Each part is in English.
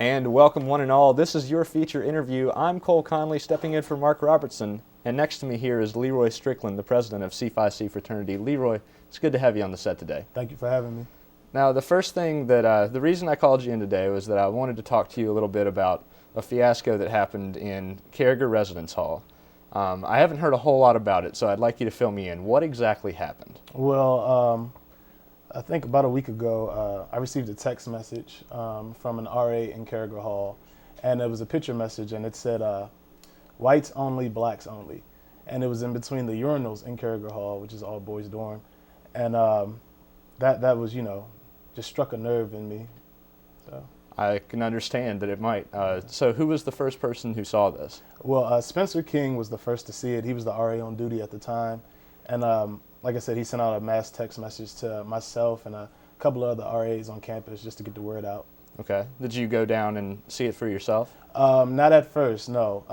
And welcome one and all. This is your feature interview. I'm Cole Conley stepping in for Mark Robertson. And next to me here is Leroy Strickland, the president of Psi Phi Psi Fraternity. Leroy, it's good to have you on the set today. Thank you for having me. Now, the first thing that, the reason I called you in today was that I wanted to talk to you a little bit about a fiasco that happened in Carragher Residence Hall. I haven't heard a whole lot about it, so I'd like you to fill me in. What exactly happened? Well, I think about a week ago, I received a text message from an RA in Carragher Hall, and it was a picture message, and it said, whites only, blacks only. And it was in between the urinals in Carragher Hall, which is all boys dorm. And that was, just struck a nerve in me. So. I can understand that it might. So who was the first person who saw this? Well, Spencer King was the first to see it. He was the RA on duty at the time. And like I said, he sent out a mass text message to myself and a couple of other RAs on campus just to get the word out. Okay. Did you go down and see it for yourself? Not at first, no.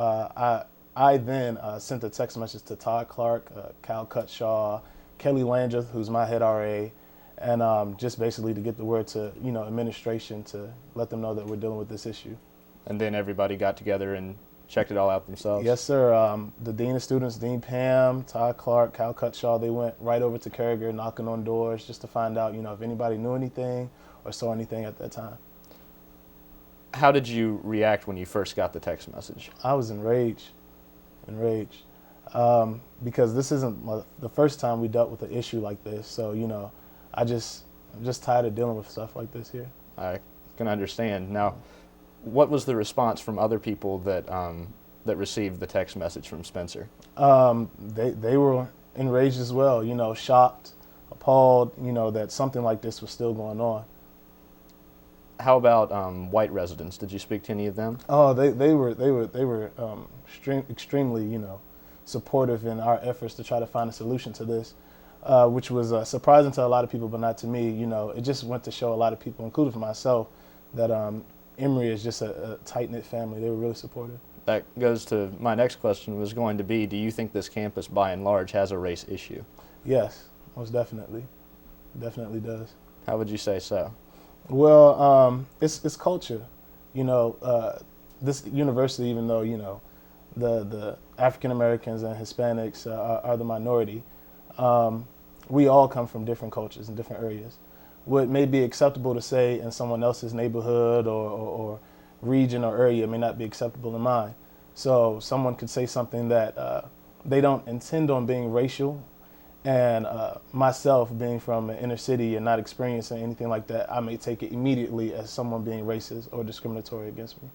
I then sent a text message to Todd Clark, Cal Cutshaw, Kelly Landreth, who's my head RA, and just basically to get the word to administration to let them know that we're dealing with this issue. And then everybody got together and checked it all out themselves? Yes, sir. The Dean of Students, Dean Pam, Todd Clark, Cal Cutshaw, they went right over to Carragher knocking on doors just to find out, if anybody knew anything or saw anything at that time. How did you react when you first got the text message? I was enraged, because this isn't the first time we dealt with an issue like this. So, I'm just tired of dealing with stuff like this here. I can understand. Now, what was the response from other people that that received the text message from Spencer? They were enraged as well, shocked, appalled, that something like this was still going on. How about white residents? Did you speak to any of them? Oh, they were extremely, supportive in our efforts to try to find a solution to this, which was surprising to a lot of people, but not to me. It just went to show a lot of people, including for myself, that Emory is just a tight-knit family. They were really supportive. That goes to my next question was going to be, do you think this campus by and large has a race issue? Yes, most definitely. Definitely does. How would you say so? Well, it's culture. This university, even though, the African Americans and Hispanics are the minority, we all come from different cultures and different areas. What may be acceptable to say in someone else's neighborhood or region or area may not be acceptable in mine. So someone could say something that they don't intend on being racial, and myself being from an inner city and not experiencing anything like that, I may take it immediately as someone being racist or discriminatory against me.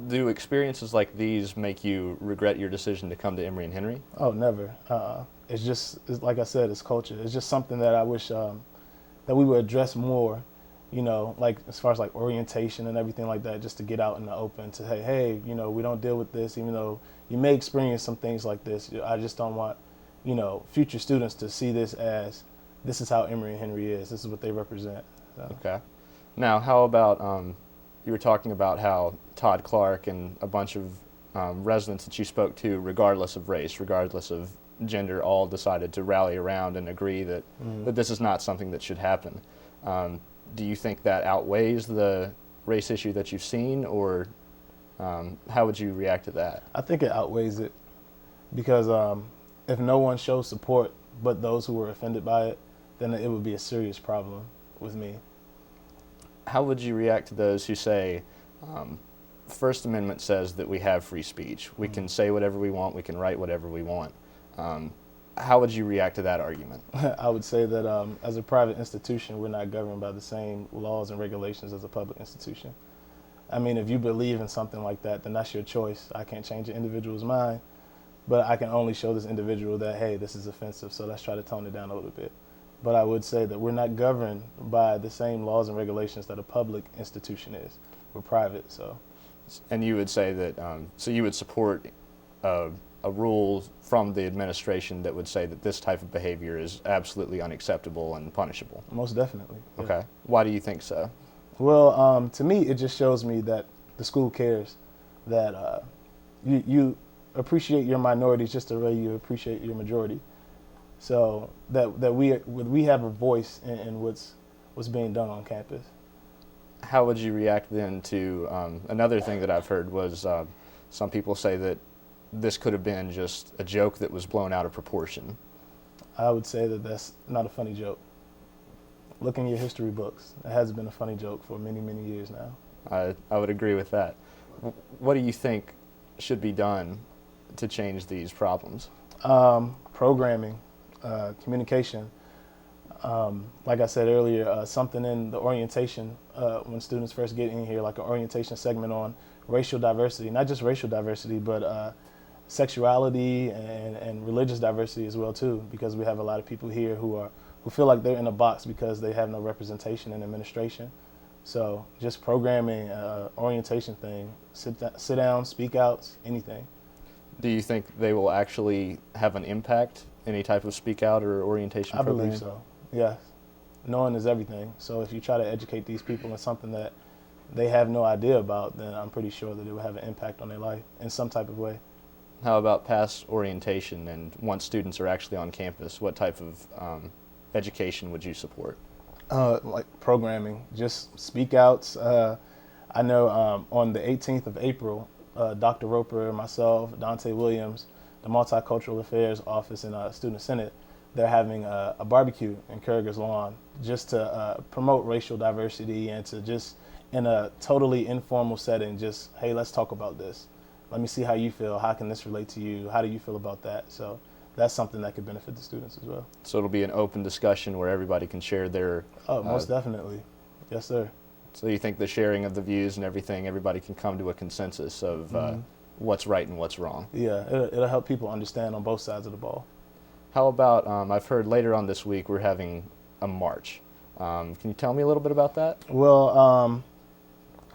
Do experiences like these make you regret your decision to come to Emory and Henry? Oh, never. It's like I said, it's culture. It's just something that I wish that we would address more, like as far as like orientation and everything like that, just to get out in the open to say, hey, we don't deal with this, even though you may experience some things like this. I just don't want, future students to see this as this is how Emory and Henry is. This is what they represent. So. Okay. Now, how about you were talking about how Todd Clark and a bunch of residents that you spoke to, regardless of race, regardless of gender, all decided to rally around and agree that, that this is not something that should happen. Do you think that outweighs the race issue that you've seen, or how would you react to that? I think it outweighs it, because if no one shows support but those who were offended by it, then it would be a serious problem with me. How would you react to those who say, First Amendment says that we have free speech. We can say whatever we want, we can write whatever we want. How would you react to that argument? I would say that as a private institution, we're not governed by the same laws and regulations as a public institution. I mean, if you believe in something like that, then that's your choice. I can't change an individual's mind, but I can only show this individual that, hey, this is offensive, so let's try to tone it down a little bit. But I would say that we're not governed by the same laws and regulations that a public institution is. We're private, so. And you would say that, so you would support a rule from the administration that would say that this type of behavior is absolutely unacceptable and punishable? Most definitely. Yeah. Okay. Why do you think so? Well, to me, it just shows me that the school cares, that you appreciate your minorities just the way you appreciate your majority. So that we have a voice in what's being done on campus. How would you react then to another thing that I've heard was some people say that this could have been just a joke that was blown out of proportion? I would say that that's not a funny joke. Look in your history books. It has been a funny joke for many, many years now. I would agree with that. What do you think should be done to change these problems? Programming, communication. Like I said earlier, something in the orientation when students first get in here, like an orientation segment on racial diversity, not just racial diversity, but sexuality and religious diversity as well too, because we have a lot of people here who feel like they're in a box because they have no representation in administration. So just programming, orientation thing, sit down, speak outs, anything. Do you think they will actually have an impact, any type of speak out or orientation program? I believe so, yes. Knowing is everything. So if you try to educate these people in something that they have no idea about, then I'm pretty sure that it will have an impact on their life in some type of way. How about past orientation, and once students are actually on campus, what type of education would you support? Like programming, just speak outs. I know on the 18th of April, Dr. Roper, myself, Dante Williams, the Multicultural Affairs Office and Student Senate, they're having a barbecue in Carragher's Lawn just to promote racial diversity and to just, in a totally informal setting, just, hey, let's talk about this. Let me see how you feel. How can this relate to you? How do you feel about that? So that's something that could benefit the students as well. So it'll be an open discussion where everybody can share their... Oh, most definitely. Yes, sir. So you think the sharing of the views and everything, everybody can come to a consensus of what's right and what's wrong? Yeah, it'll help people understand on both sides of the ball. How about, I've heard later on this week we're having a march. Can you tell me a little bit about that? Well,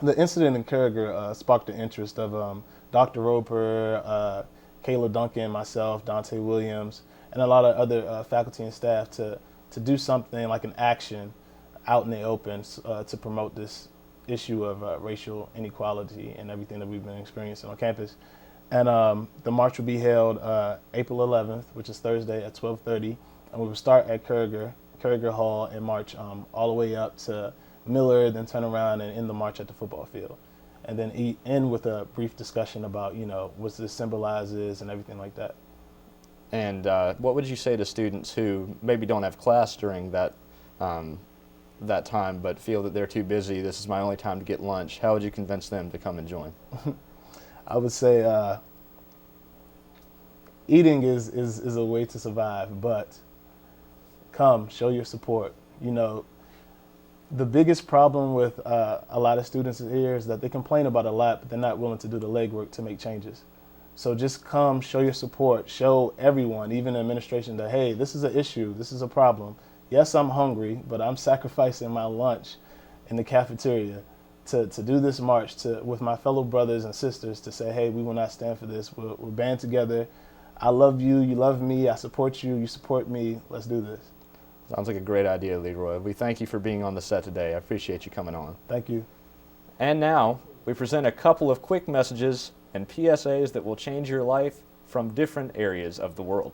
the incident in Carragher sparked the interest of Dr. Roper, Kayla Duncan, myself, Dante Williams, and a lot of other faculty and staff to do something like an action out in the open to promote this issue of racial inequality and everything that we've been experiencing on campus. And the march will be held April 11th, which is Thursday at 12:30, and we will start at Carragher Hall and march all the way up to Miller, then turn around and end the march at the football field. And then end with a brief discussion about, what this symbolizes and everything like that. And what would you say to students who maybe don't have class during that that time but feel that they're too busy, this is my only time to get lunch? How would you convince them to come and join? I would say eating is a way to survive, but come, show your support. The biggest problem with a lot of students here is that they complain about a lot, but they're not willing to do the legwork to make changes. So just come, show your support, show everyone, even the administration, that, hey, this is an issue, this is a problem. Yes, I'm hungry, but I'm sacrificing my lunch in the cafeteria to do this march with my fellow brothers and sisters to say, hey, we will not stand for this. We're band together. I love you, you love me, I support you, you support me. Let's do this. Sounds like a great idea, Leroy. We thank you for being on the set today. I appreciate you coming on. Thank you. And now, we present a couple of quick messages and PSAs that will change your life from different areas of the world.